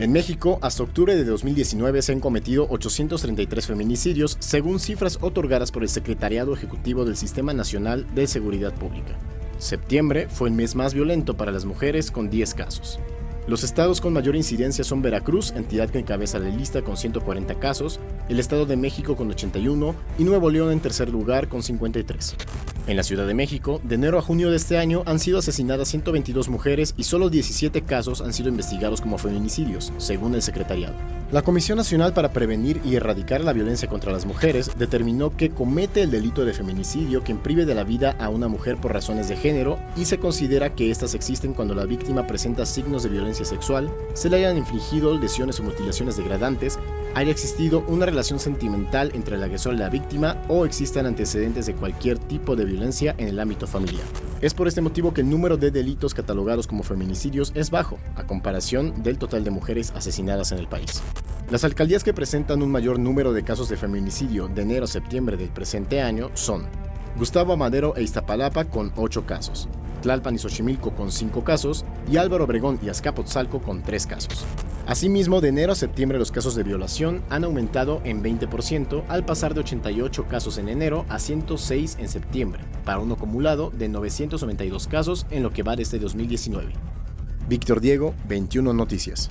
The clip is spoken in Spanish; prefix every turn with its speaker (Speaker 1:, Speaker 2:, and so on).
Speaker 1: En México, hasta octubre de 2019 se han cometido 833 feminicidios, según cifras otorgadas por el Secretariado Ejecutivo del Sistema Nacional de Seguridad Pública. Septiembre fue el mes más violento para las mujeres, con 10 casos. Los estados con mayor incidencia son Veracruz, entidad que encabeza la lista con 140 casos, el Estado de México con 81 y Nuevo León en tercer lugar con 53. En la Ciudad de México, de enero a junio de este año han sido asesinadas 122 mujeres y solo 17 casos han sido investigados como feminicidios, según el secretariado. La Comisión Nacional para Prevenir y Erradicar la Violencia contra las Mujeres determinó que comete el delito de feminicidio quien prive de la vida a una mujer por razones de género y se considera que estas existen cuando la víctima presenta signos de violencia sexual, se le hayan infligido lesiones o mutilaciones degradantes, haya existido una relación sentimental entre el agresor y la víctima o existan antecedentes de cualquier tipo de violencia en el ámbito familiar. Es por este motivo que el número de delitos catalogados como feminicidios es bajo, a comparación del total de mujeres asesinadas en el país. Las alcaldías que presentan un mayor número de casos de feminicidio de enero a septiembre del presente año son Gustavo Amadero e Iztapalapa con 8 casos, Tlalpan y Xochimilco con 5 casos y Álvaro Obregón y Azcapotzalco con 3 casos. Asimismo, de enero a septiembre los casos de violación han aumentado en 20% al pasar de 88 casos en enero a 106 en septiembre, para un acumulado de 992 casos en lo que va de este 2019. Víctor Diego, 21 Noticias.